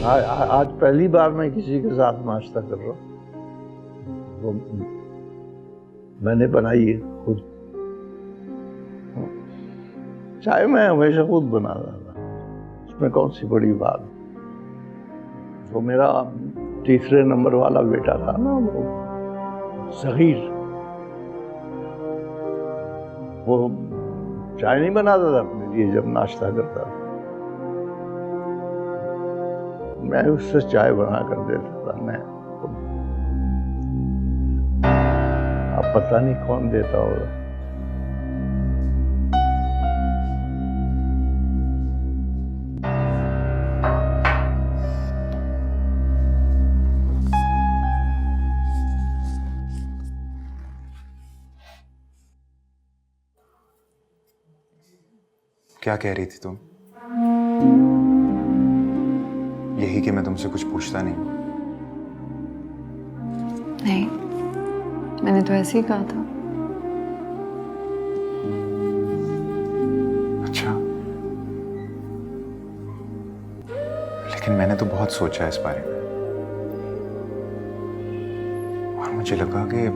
आज पहली बार मैं किसी के साथ नाश्ता कर रहा हूँ। वो मैंने बनाई है खुद। चाय मैं हमेशा खुद बनाता था, उसमें कौन सी बड़ी बात। वो मेरा तीसरे नंबर वाला बेटा था ना, वो सहीर, वो चाय नहीं बनाता था अपने लिए जब नाश्ता करता था, मैं उससे चाय बना कर देता था। मैं अब पता नहीं कौन देता होगा। क्या कह रही थी तुम? यही कि मैं तुमसे कुछ पूछता नहीं? नहीं, मैंने तो ऐसे ही कहा था। अच्छा, लेकिन मैंने तो बहुत सोचा है इस बारे में, और मुझे लगा कि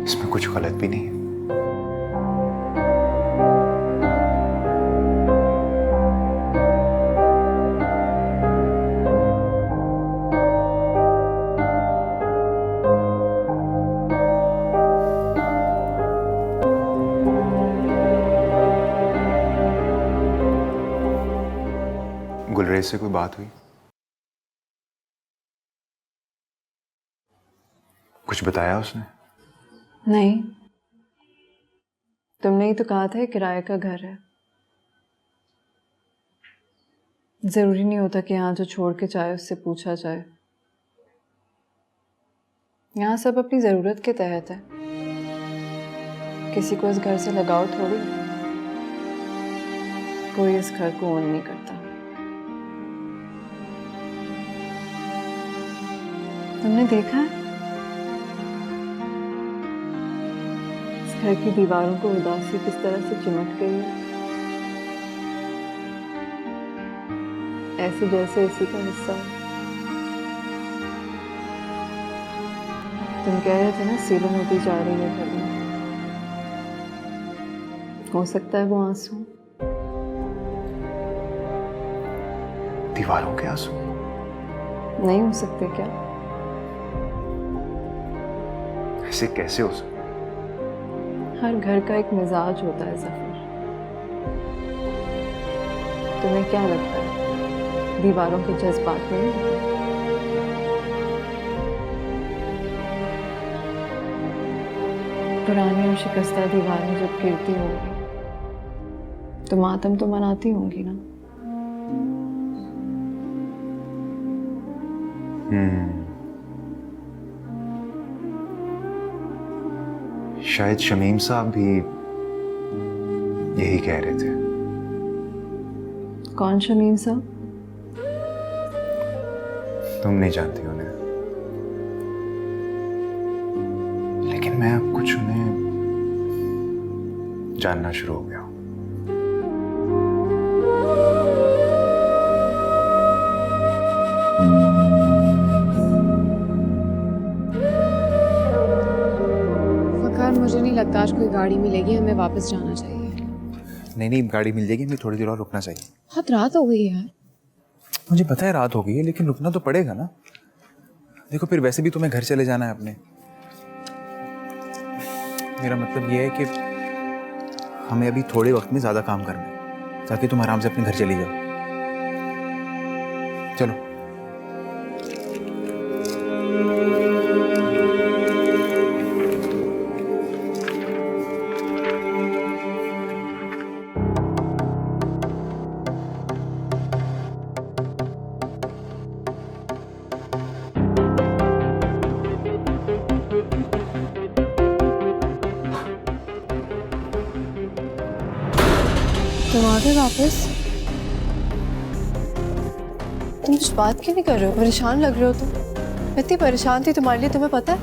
इसमें कुछ गलत भी नहीं है। गुलरेज से कोई बात हुई? कुछ बताया उसने? नहीं, तुमने ही तो कहा था किराए का घर है। जरूरी नहीं होता कि यहाँ जो छोड़ के जाए उससे पूछा जाए। यहाँ सब अपनी जरूरत के तहत है, किसी को इस घर से लगाव थोड़ी। कोई इस घर को ओन नहीं करता। तुमने देखा है इस घर की दीवारों को उदासी किस तरह से चिमट गई है, ऐसे जैसे इसी का हिस्सा है। तुम कह रहे थे ना सीलन होती जा रही है घर में। हो सकता है वो आंसू दीवारों के आंसू? नहीं हो सकते क्या? ऐसे कैसे हो सकता? हर घर का एक मिजाज होता है ज़फर। तुम्हें क्या लगता है दीवारों के जज्बात में नहीं होते? पुरानी और शिकस्ता दीवारें जब गिरती होंगी तो मातम तो मनाती होंगी ना। शायद शमीम साहब भी यही कह रहे थे। कौन शमीम साहब? तुम नहीं जानती उन्हें, लेकिन मैं अब कुछ उन्हें जानना शुरू हो गया हूं। मुझे नहीं लगता आज कोई गाड़ी मिलेगी, हमें वापस जाना चाहिए। नहीं, गाड़ी मिल जाएगी, हमें थोड़ी देर और रुकना चाहिए। बहुत रात हो गई है यार। मुझे पता है रात हो गई है, लेकिन रुकना तो पड़ेगा ना। देखो फिर वैसे भी तुम्हें घर चले जाना है अपने। मेरा मतलब ये है कि हमें अभी थोड़े वक्त में ज्यादा काम करना है ताकि तुम आराम से अपने घर चली जाओ। चलो। तुम आ गए वापस? तुम कुछ बात क्यों नहीं कर रहे हो? परेशान लग रहे हो तुम। इतनी परेशान थी तुम्हारे लिए, तुम्हें पता है?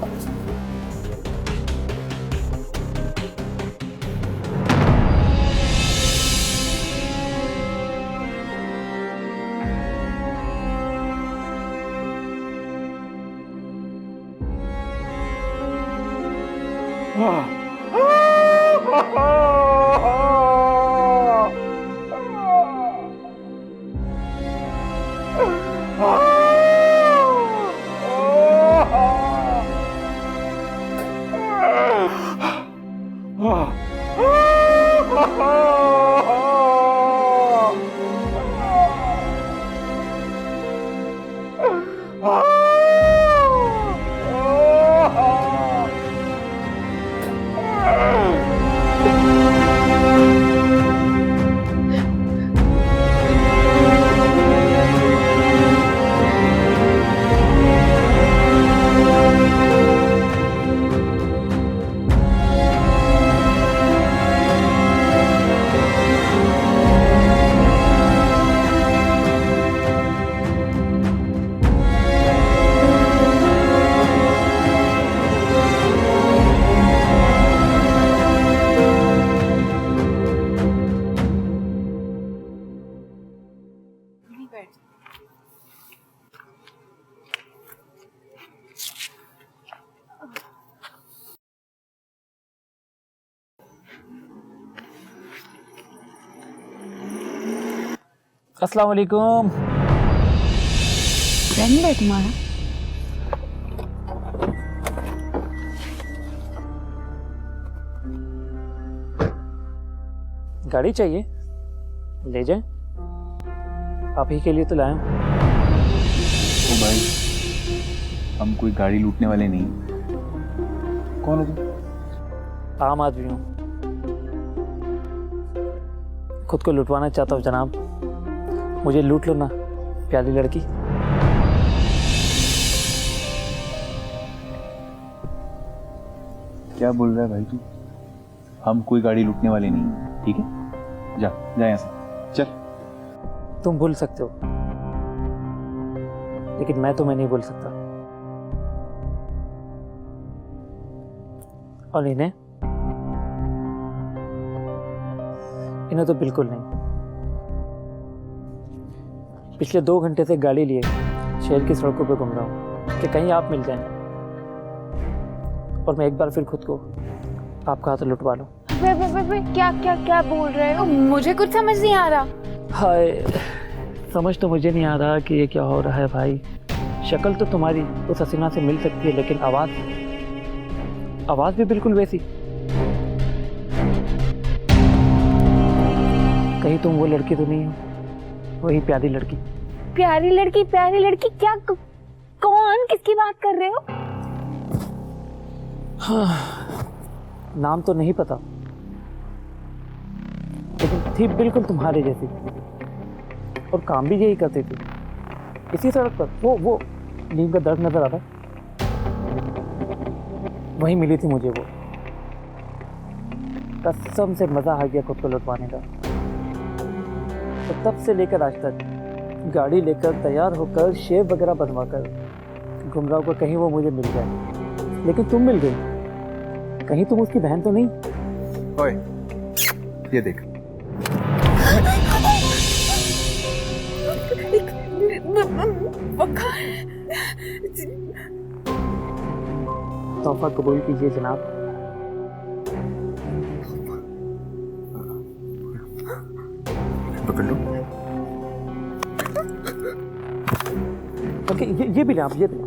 अस्सलाम वालेकुम। फ्रेंड है तुम्हारा? गाड़ी चाहिए? ले जाएं। आप ही के लिए तो लाया हूं। ओ भाई, हम कोई गाड़ी लूटने वाले नहीं। कौन हो तुम? आम आदमी हूं, खुद को लुटवाना चाहता हूं जनाब। मुझे लूट लो ना, प्यारी लड़की। क्या बोल रहा है भाई तू? हम कोई गाड़ी लूटने वाले नहीं, ठीक है? जा जा यहाँ से, चल। तुम भूल सकते हो, लेकिन मैं तुम्हें नहीं भूल सकता। और इन्हें तो बिल्कुल नहीं। पिछले 2 घंटे से गाड़ी लिए शहर की सड़कों पर घूम रहा हूँ कि कहीं आप मिल जाएं और मैं एक बार फिर खुद को आपका हाथ लुटवा लूं। क्या क्या क्या बोल रहे हो? मुझे कुछ समझ नहीं आ रहा। हाय, समझ तो मुझे नहीं आ रहा कि ये क्या हो रहा है भाई। शक्ल तो तुम्हारी उस हसीना से मिल सकती है, लेकिन आवाज भी बिल्कुल वैसी। कहीं तुम वो लड़की तो नहीं हो, वही प्यारी लड़की? प्यारी लड़की क्या? कौन? किसकी बात कर रहे हो? हाँ, नाम तो नहीं पता, लेकिन थी बिल्कुल तुम्हारे जैसी और काम भी यही करती थी। इसी सड़क पर वो नीम का दर्द नजर आता, वहीं मिली थी मुझे वो। कसम से मजा आ गया खुद को लुटवाने का। तो तब से लेकर आज तक गाड़ी लेकर तैयार होकर शेव वगैरह बनवाकर घूम रहा हूँ, कहीं वो मुझे मिल जाए। लेकिन तुम मिल गई, कहीं तुम उसकी बहन तो नहीं? ओए, ये देख। तोहफा कबूल कीजिए जनाब। पकड़ लो। ओके, ये भी ले आप, ये भी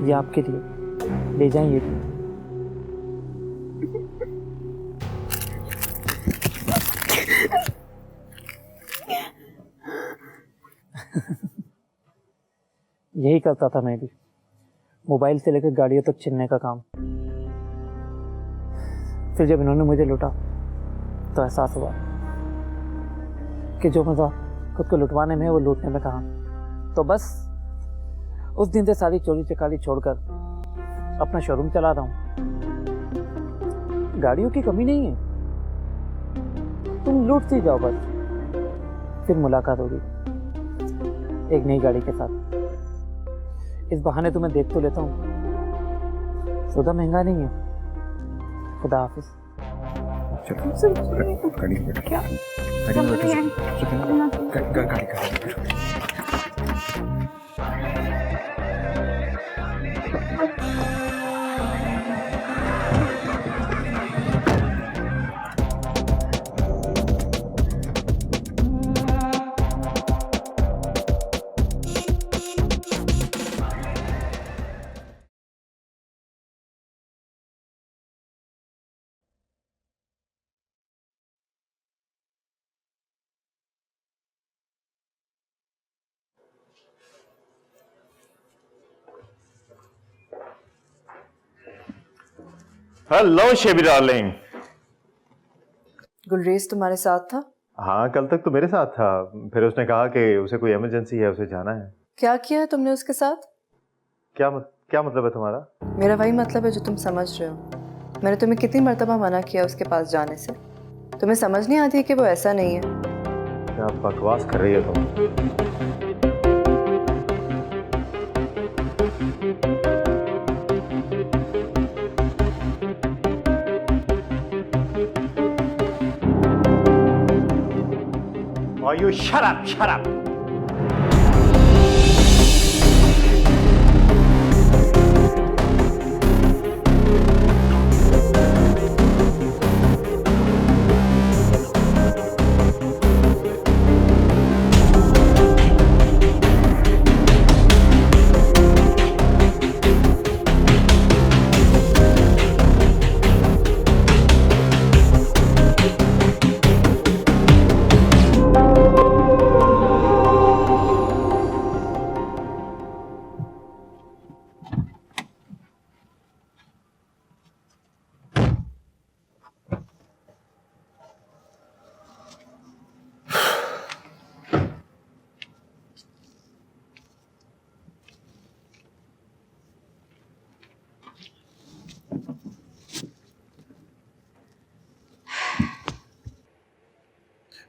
ये आपके लिए, ले जाएं ये भी। यही करता था मैं भी, मोबाइल से लेकर गाड़ियों तक छीनने का काम। फिर जब इन्होंने मुझे लूटा तो एहसास हुआ कि जो मज़ा खुद को लुटवाने में है वो लूटने में कहाँ। तो बस उस दिन से सारी चोरी चकारी छोड़कर अपना शोरूम चला रहा हूँ। गाड़ियों की कमी नहीं है, तुम लूटती जाओ बस, फिर मुलाकात होगी एक नई गाड़ी के साथ। इस बहाने तुम्हें देख तो लेता हूँ, सौदा महंगा नहीं है। खुदा हाफिज। गाड़ी में बैठो। गाड़ी हेलो शेबी डार्लिंग। गुलरेज तुम्हारे साथ था? हाँ, कल तक तो मेरे साथ था, फिर उसने कहा कि उसे कोई इमरजेंसी है, उसे जाना है। क्या किया है तुमने उसके साथ? क्या मतलब है तुम्हारा? मेरा वही मतलब है जो तुम समझ रहे हो। मैंने तुम्हें कितनी मर्तबा मना किया उसके पास जाने से। तुम्हें समझ नहीं आती कि वो ऐसा नहीं है। क्या बकवास कर रही है तुम? Oh, you shut up, shut up.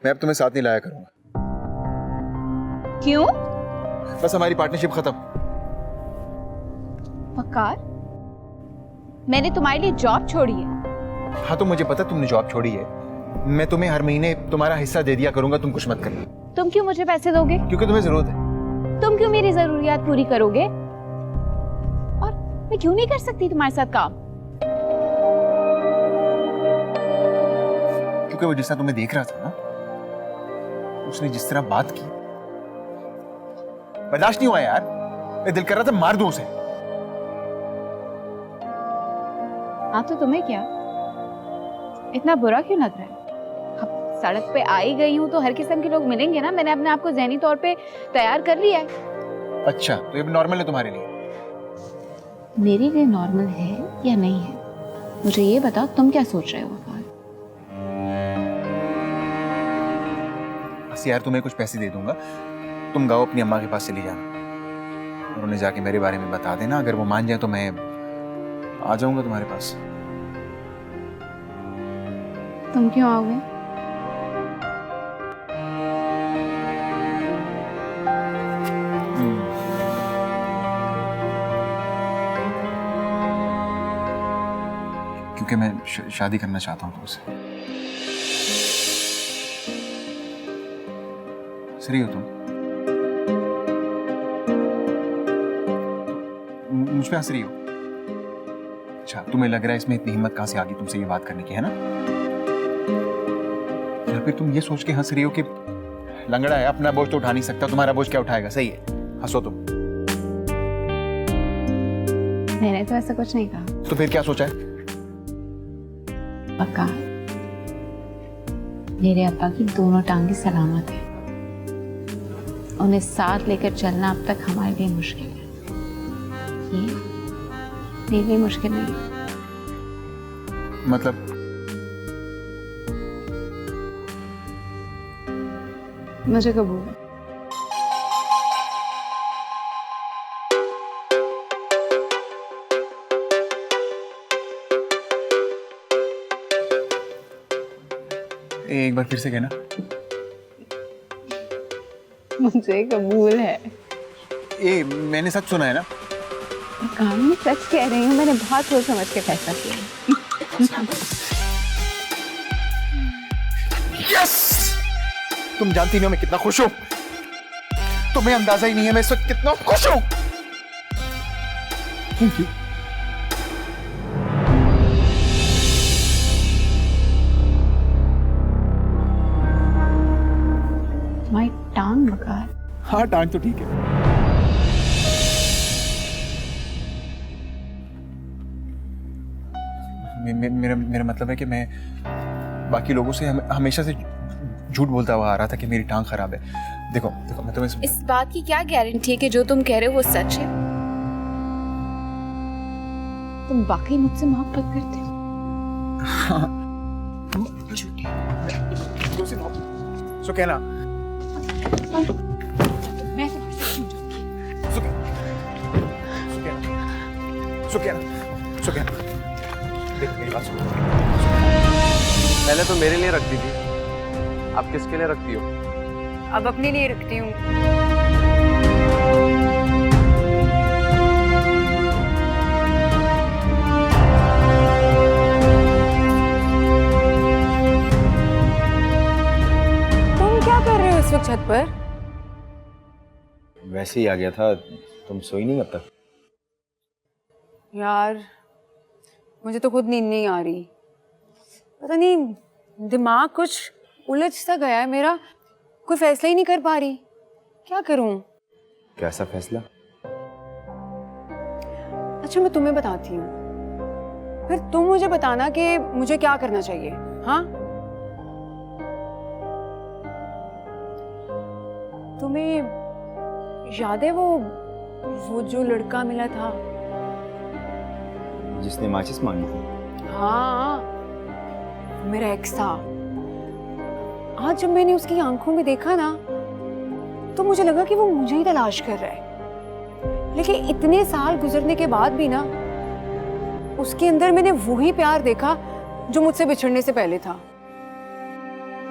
मैं अब तुम्हें साथ नहीं लाया करूंगा। क्यों? बस हमारी पार्टनरशिप खत्म। वकार, मैंने तुम्हारे लिए जॉब छोड़ी है। हाँ तो मुझे पता तुमने जॉब छोड़ी है। मैं तुम्हें हर महीने तुम्हारा हिस्सा दे दिया करूंगा, तुम कुछ मत करना। तुम क्यों मुझे पैसे दोगे? क्योंकि तुम्हें जरूरत है। तुम क्यों मेरी जरूरियात पूरी करोगे? और मैं क्यों नहीं कर सकती तुम्हारे साथ काम? क्योंकि वो जिस तरह तुम्हें देख रहा था ना, उसने जिस तरह बात की, बर्दाश्त नहीं हुआ यार। मैं दिल कर रहा था मार दूं उसे। हाँ तो तुम्हें क्या, इतना बुरा क्यों लग रहा है? अब सड़क पे आई गई हूँ तो हर किस्म के लोग मिलेंगे ना। मैंने अपने आप को ज़हनी तौर पे तैयार कर लिया है। अच्छा तो ये नॉर्मल है तुम्हारे लिए? मेरे लिए नॉर्मल है या नहीं है, मुझे ये बताओ। तुम क्या सोच रहे हो? बस यार तुम्हें कुछ पैसे दे दूंगा, तुम गाओ अपनी अम्मा के पास चली जाना और उन्हें जाके मेरे बारे में बता देना। अगर वो मान जाए तो मैं आ जाऊंगा तुम्हारे पास। तुम क्यों आओगे? क्योंकि मैं शादी करना चाहता हूँ तुमसे। सही हो तुम? मुझ पे हंस रही हो? अच्छा तुम्हें लग रहा है इसमें इतनी हिम्मत कहां से आ गई तुमसे ये बात करने की, है ना? या फिर तुम ये सोच के हंस रही हो कि लंगड़ा है, अपना बोझ तो उठा नहीं सकता, तुम्हारा बोझ क्या उठाएगा? सही है, हंसो तुम। मैंने तो ऐसा कुछ नहीं कहा। तो फिर क्या सोचा है? पक्का मेरे अब्बा की दोनों टांगे सलामत है। उन्हें साथ लेकर चलना अब तक हमारे लिए मुश्किल है। ये मेरे लिए मुश्किल नहीं है। मतलब मुझे कबूल है। एक बार फिर से कहना। मुझे कबूल है। ए मैंने सच सुना है ना? काम में सच कह रही हूँ, मैंने बहुत सोच समझ के फैसला किया। यस! तुम जानती नहीं हो मैं कितना खुश हूं। तुम्हें अंदाजा ही नहीं है मैं इस वक्त कितना खुश हूं। Thank you. माई टांग वकार। हाँ टांग तो ठीक है। मेरा मतलब है कि मैं बाकी लोगों से हमेशा से झूठ बोलता हुआ आ रहा था कि मेरी टांग खराब है। देखो देखो मैं तुम्हें इस बात की क्या गारंटी है कि जो तुम कह रहे हो वो सच है? तुम वाकई मुझसे मोहब्बत करते हो? सुकैना, मैं तुम्हारे साथ क्यों जाऊंगी? सुकैना, देख मेरी बात सुनो। पहले तो मेरे लिए रखती थी, अब किसके लिए रखती हो? अब अपने लिए रखती हूँ। तुम क्या कर रहे हो इस वक्त छत पर? वैसे ही आ गया था, तुम सोई नहीं अब तक? यार मुझे तो खुद नींद नहीं आ रही, पता नहीं दिमाग कुछ उलझ सा गया है मेरा, कोई फैसला ही नहीं कर पा रही, क्या करूं? कैसा फैसला? अच्छा मैं तुम्हें बताती हूँ, फिर तुम मुझे बताना कि मुझे क्या करना चाहिए। हाँ, तुम्हें याद है वो जो लड़का मिला था, जिसने माचिस मांगी थी? हाँ मेरा एक्स था। आज जब मैंने उसकी आंखों में देखा ना, तो मुझे लगा कि वो मुझे ही तलाश कर रहा है, लेकिन इतने साल गुजरने के बाद भी ना, उसके अंदर मैंने वही प्यार देखा जो मुझसे बिछड़ने से पहले था।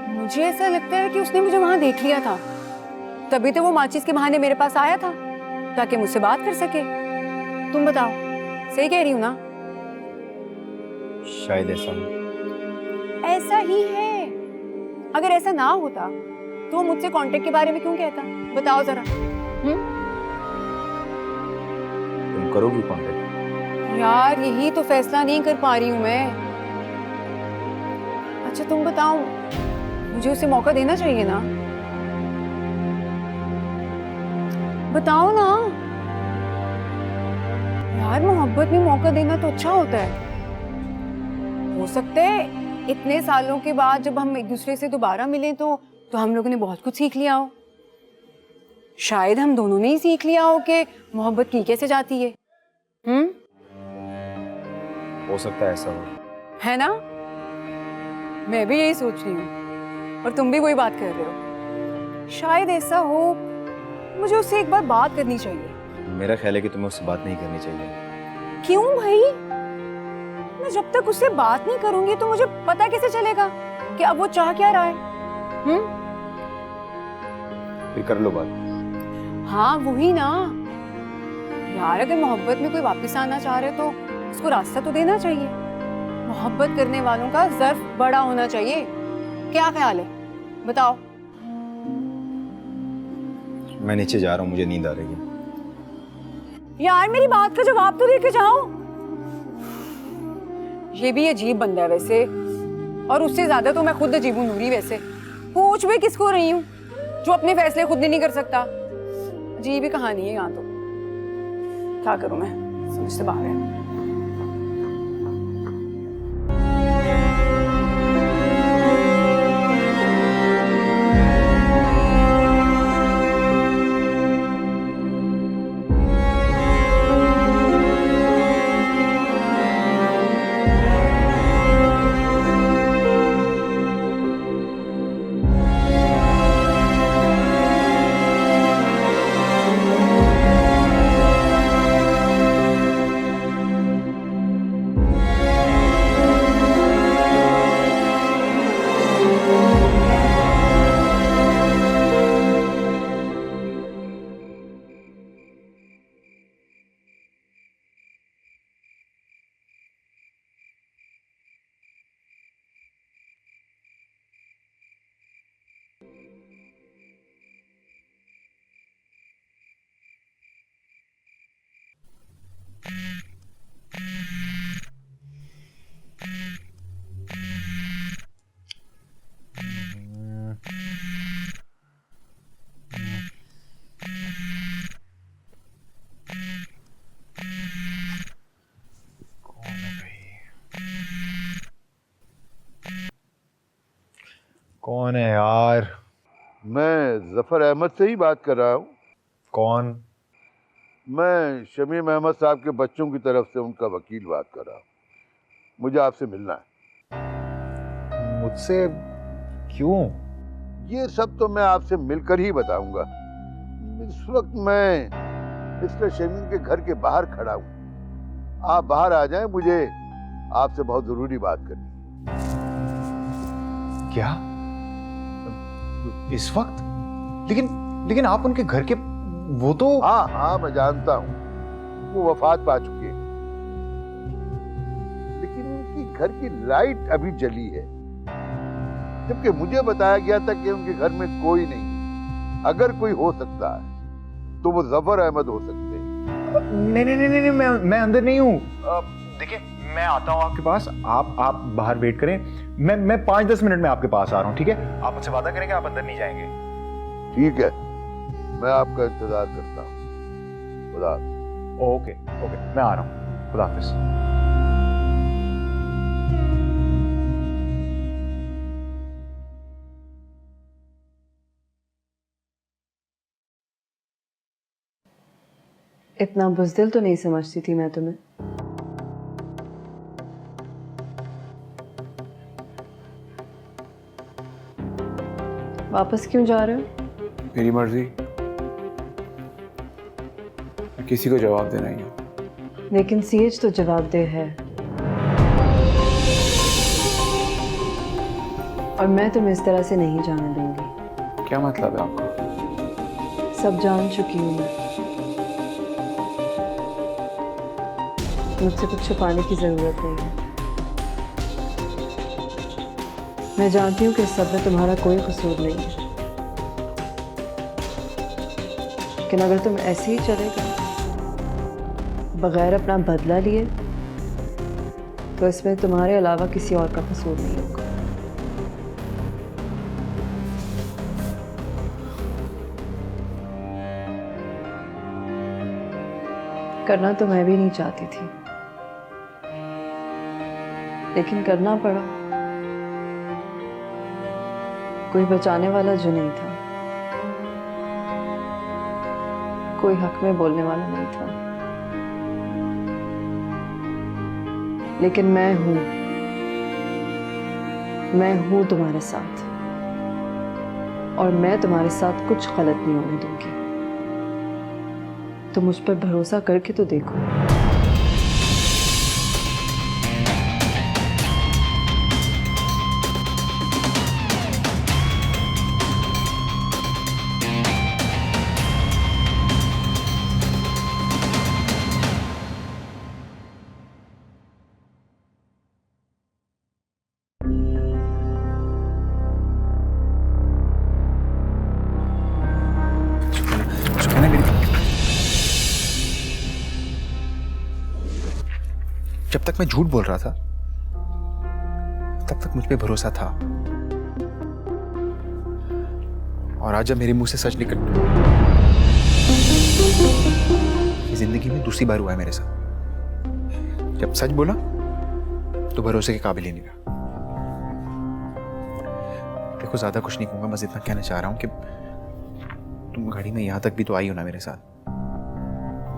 मुझे ऐसा लगता है कि उसने मुझे वहां देख लिया था, तभी तो वो माचिस के बहाने मेरे पास आया था ताकि मुझसे बात कर सके। तुम बताओ, सही कह रही हूँ ना? शायद ऐसा हो। ऐसा ही है। अगर ऐसा ना होता तो वो मुझसे कांटेक्ट के बारे में क्यों कहता? बताओ जरा। तुम करोगी कांटेक्ट? यार यही तो फैसला नहीं कर पा रही हूँ मैं। अच्छा तुम बताओ, मुझे उसे मौका देना चाहिए ना? बताओ ना यार, मोहब्बत में मौका देना तो अच्छा होता है। हो सकता है इतने सालों के बाद जब हम एक दूसरे से दोबारा मिलें तो हम लोगों ने बहुत कुछ सीख लिया हो। शायद हम दोनों ने ही सीख लिया हो कि मोहब्बत की कैसे जाती है। हो सकता है ऐसा हो। है ना? मैं भी यही सोच रही हूँ और तुम भी वही बात कर रहे हो। शायद ऐसा हो, मुझे उससे एक बार बात करनी चाहिए। मेरा ख्याल है कि तुम्हें उससे बात नहीं करनी चाहिए। क्यों भाई? मैं जब तक उससे बात नहीं करूंगी तो मुझे पता कैसे चलेगा कि अब वो चाह क्या रहा है? फिर कर लो बात। हाँ वही ना यार, अगर मोहब्बत में कोई वापस आना चाह रहे तो उसको रास्ता तो देना चाहिए। मोहब्बत करने वालों का ज़र्फ बड़ा होना चाहिए। क्या ख्याल है, बताओ? मैं नीचे जा रहा हूँ, मुझे नींद आ रही है। यार मेरी बात का जवाब तो देके जाओ। ये भी अजीब बंदा है वैसे, और उससे ज्यादा तो मैं खुद अजीब हूँ नूरी। वैसे पूछ भी किसको रही हूँ जो अपने फैसले खुद नहीं कर सकता। अजीब ही कहानी है यहाँ तो। क्या करूँ मैं, समझ से बाहर है। कौन है यार? मैं जफर अहमद से ही बात कर रहा हूँ। कौन? मैं शमीम अहमद साहब के बच्चों की तरफ से उनका वकील बात कर रहा हूँ। मुझे आपसे मिलना है। मुझसे क्यों? ये सब तो मैं आपसे मिलकर ही बताऊंगा। इस वक्त मैं मिस्टर शमीम के घर के बाहर खड़ा हूं। आप बाहर आ जाएं, मुझे आपसे बहुत जरूरी बात करनी। क्या? इस वक्त? लेकिन आप उनके घर के, वो तो... हाँ, मैं जानता हूँ, वो वफात पा चुके हैं, लेकिन उनकी घर की लाइट अभी जली है, जबकि मुझे बताया गया था कि उनके घर में कोई नहीं। अगर कोई हो सकता है तो वो जफर अहमद हो सकते हैं। नहीं, मैं अंदर नहीं हूँ। देखिए, मैं आता हूँ आपके पास। आप बाहर वेट करें। मैं 5-10 मिनट में आपके पास आ रहा हूँ, ठीक है? आप मुझसे वादा करेंगे आप अंदर नहीं जाएंगे? ठीक है, मैं आपका इंतजार करता हूँ। खुदा हाफिज। ओके, मैं आ रहा हूँ। खुदा हाफिज। इतना बुज़दिल तो नहीं समझती थी मैं तुम्हें। वापस क्यों जा रहे हो? मेरी मर्जी, किसी को जवाब देना ही है। लेकिन सीएच तो जवाबदेह है, और मैं तुम्हें इस तरह से नहीं जाने दूंगी। क्या मतलब है आपका? सब जान चुकी हूँ मैं। मुझसे कुछ छुपाने की जरूरत नहीं है। मैं जानती हूँ कि इस सब में तुम्हारा कोई कसूर नहीं है, लेकिन अगर तुम ऐसे ही चले गए बगैर अपना बदला लिए, तो इसमें तुम्हारे अलावा किसी और का कसूर नहीं होगा। करना तो मैं भी नहीं चाहती थी, लेकिन करना पड़ा। कोई बचाने वाला जो नहीं था, कोई हक में बोलने वाला नहीं था, लेकिन मैं हूं तुम्हारे साथ, और मैं तुम्हारे साथ कुछ गलत नहीं होने दूंगी। तो मुझ पर भरोसा करके तो देखो। जब तक मैं झूठ बोल रहा था तब तक मुझ पे भरोसा था, और आज जब मेरे मुंह से सच निकल, ये जिंदगी में दूसरी बार हुआ है मेरे साथ। जब सच बोला तो भरोसे के काबिल ही नहीं रहा। देखो, ज्यादा कुछ नहीं कहूंगा, बस इतना कहना चाह रहा हूं कि तुम गाड़ी में यहां तक भी तो आई हो ना मेरे साथ।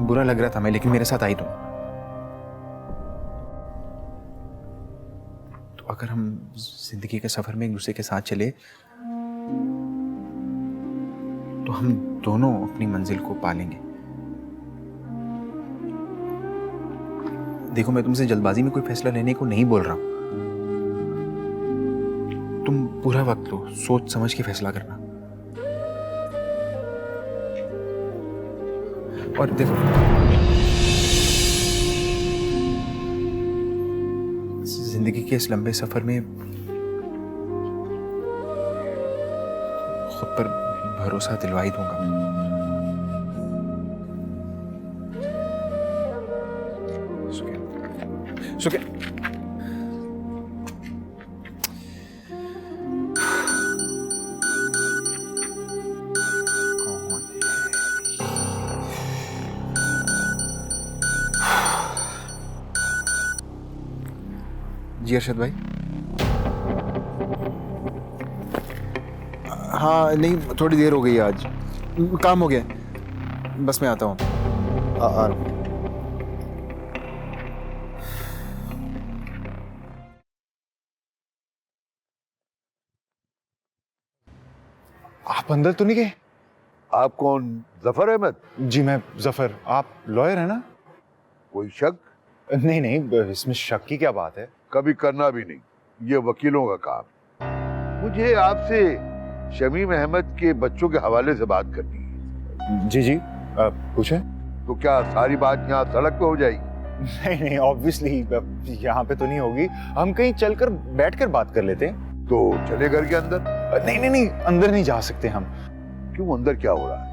बुरा लग रहा था मैं, लेकिन मेरे साथ आई तुम। अगर हम जिंदगी के सफर में एक दूसरे के साथ चले तो हम दोनों अपनी मंजिल को पालेंगे। देखो, मैं तुमसे जल्दबाजी में कोई फैसला लेने को नहीं बोल रहा हूं। तुम पूरा वक्त लो, सोच समझ के फैसला करना। और देखो, जिंदगी के इस लंबे सफर में खुद पर भरोसा दिलवा ही दूंगा। सुके जी अरशद भाई। हाँ, नहीं, थोड़ी देर हो गई आज, काम हो गया। बस मैं आता हूँ। आ रहा हूँ। आप अंदर तो नहीं गए? आप कौन? जफर अहमद? जी मैं जफर। आप लॉयर है ना? कोई शक? नहीं नहीं, इसमें शक की क्या बात है? कभी करना भी नहीं, ये वकीलों का काम। मुझे आपसे शमीम अहमद के बच्चों के हवाले से बात करनी है। जी जी, पूछे। तो क्या सारी बात यहाँ सड़क पे हो जाएगी? नहीं नहीं, ऑब्वियसली यहाँ पे तो नहीं होगी। हम कहीं चलकर बैठकर बात कर लेते हैं। तो चले घर के अंदर? नहीं नहीं नहीं, अंदर नहीं जा सकते हम। क्यों, अंदर क्या हो रहा है?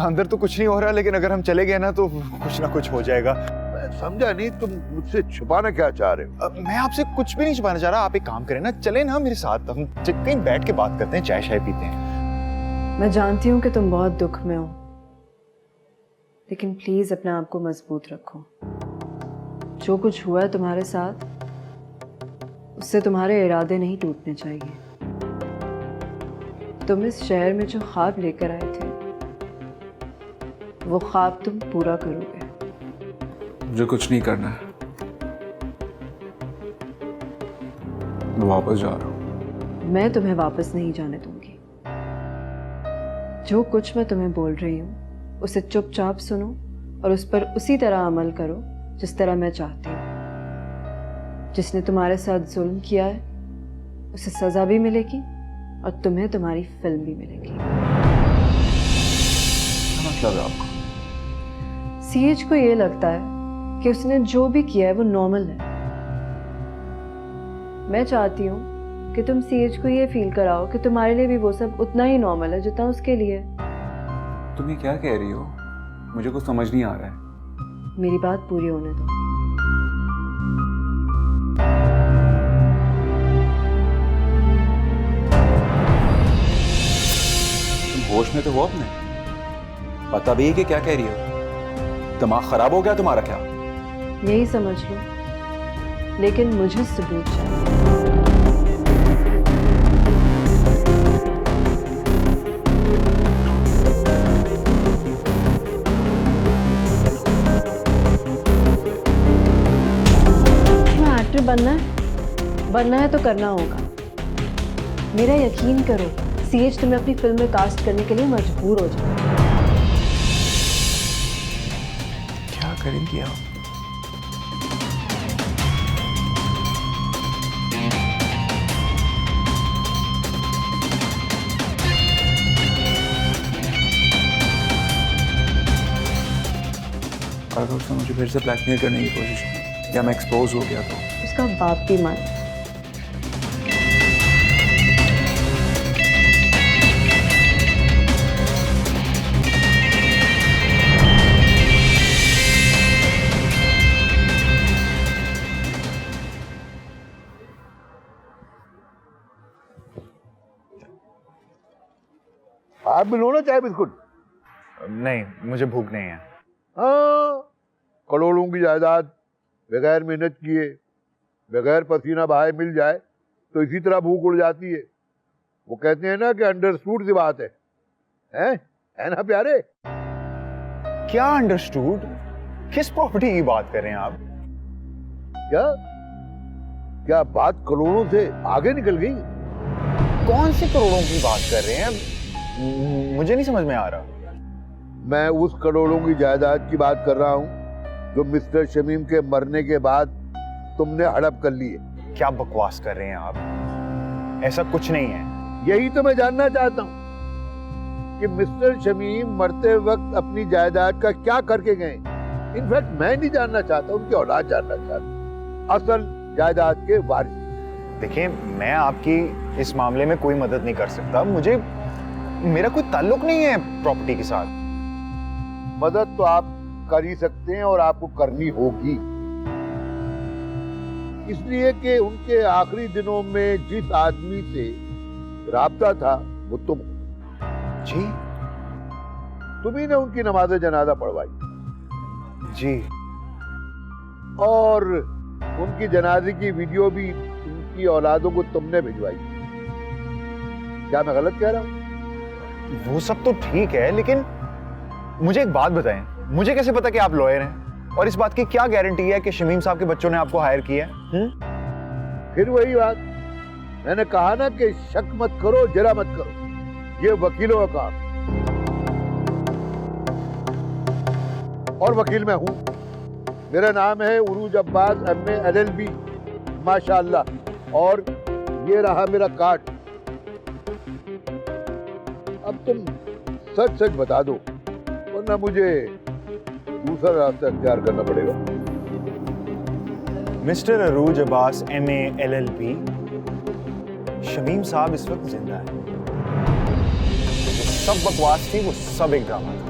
अंदर तो कुछ नहीं हो रहा, लेकिन अगर हम चले गए ना तो कुछ ना कुछ हो जाएगा। मैं समझा नहीं, तुम मुझसे छुपाना क्या चाह रहे हो? मैं आपसे कुछ भी नहीं छुपाना चाह रहा। आप एक काम करें ना, चले ना मेरे साथ, हम कहीं बैठ के बात करते हैं, चाय शाय पीते हैं। मैं जानती हूँ कि तुम बहुत दुख में हो, लेकिन प्लीज अपने आप को मजबूत रखो। जो कुछ हुआ है तुम्हारे साथ, उससे तुम्हारे इरादे नहीं टूटने चाहिए। तुम इस शहर में जो ख्वाब लेकर आए थे, वो ख्वाब तुम पूरा करोगे। मुझे कुछ नहीं करना है, मैं वापस जा रहा हूँ। मैं तुम्हें वापस नहीं जाने दूंगी। जो कुछ मैं तुम्हें बोल रही हूँ उसे चुपचाप सुनो और उस पर उसी तरह अमल करो जिस तरह मैं चाहती हूँ। जिसने तुम्हारे साथ जुल्म किया है उसे सजा भी मिलेगी और तुम्हें तुम्हारी फिल्म भी मिलेगी। क्या मतलब है आपको? सीएच को ये लगता है कि उसने जो भी किया है वो नॉर्मल है। मैं चाहती हूँ कि तुम सीएच को ये फील कराओ कि तुम्हारे लिए भी वो सब उतना ही नॉर्मल है जितना उसके लिए। तुम ये क्या कह रही हो? मुझे कुछ समझ नहीं आ रहा है। मेरी बात पूरी होने दो। तुम होश में तो हो अपने? पता भी है कि क्या कह रही हो? दिमाग खराब हो गया तुम्हारा क्या? यही समझ लो, लेकिन मुझे सबूत चाहिए। एक्टर बनना है तो करना होगा। मेरा यकीन करो, सीएच तुम्हें अपनी फिल्म में कास्ट करने के लिए मजबूर हो जाए। क्या करेंगी आप? अगर उसने मुझे फिर से ब्लैकमेल करने की कोशिश की या मैं एक्सपोज हो गया तो उसका बाप भी मान। आप भी लो ना चाय बिस्कुट। नहीं, मुझे भूख नहीं है। हाँ, करोड़ों की जायदाद बगैर मेहनत किए, बगैर पसीना बहाए मिल जाए तो इसी तरह भूख उड़ जाती है। वो कहते हैं ना कि अंडरस्टूड सी बात है ना प्यारे? क्या अंडरस्टूड? किस प्रॉपर्टी की बात कर रहे हैं आप? क्या बात करोड़ों से आगे निकल गई? कौन सी करोड़ों की बात कर रहे हैं? मुझे नहीं समझ में आ रहा। मैं उस करोड़ों की जायदाद की बात कर रहा हूँ जो मिस्टर शमीम के मरने के बाद तुमने हड़प कर ली है। क्या बकवास कर रहे हैं आप? ऐसा कुछ नहीं है। यही तो मैं जानना चाहता हूँ कि मिस्टर शमीम मरते वक्त अपनी जायदाद का क्या करके गए। इनफैक्ट मैं नहीं जानना चाहता, उनकी औलाद जानना चाहता, असल जायदाद के वारिस। देखिए, मैं आपकी इस मामले में कोई मदद नहीं कर सकता। मेरा कोई ताल्लुक नहीं है प्रॉपर्टी के साथ। मदद तो आप कर ही सकते हैं और आपको करनी होगी, इसलिए कि उनके आखिरी दिनों में जिस आदमी से राब्ता था वो तुम जी। तुम्ही ने उनकी नमाज जनाजा पढ़वाई जी, और उनकी जनाजे की वीडियो भी उनकी औलादों को तुमने भिजवाई। क्या मैं गलत कह रहा हूँ? वो सब तो ठीक है, लेकिन मुझे एक बात बताएं, मुझे कैसे पता कि आप लॉयर हैं? और इस बात की क्या गारंटी है कि शमीम साहब के बच्चों ने आपको हायर किया है? फिर वही बात, मैंने कहा ना कि शक मत करो, जरा मत करो। ये वकीलों का काम। और वकील मैं हूं। मेरा नाम है उरूज अब्बास, MA LLB, माशाअल्लाह। और ये रहा मेरा कार्ड। अब तुम सच सच बता दो, वरना मुझे दूसरा रास्ता अख्तियार करना पड़ेगा। मिस्टर अरूज अब्बास, MA LLB, शमीम साहब इस वक्त जिंदा है। जो सब बकवास थी वो सब एक ड्रामा था।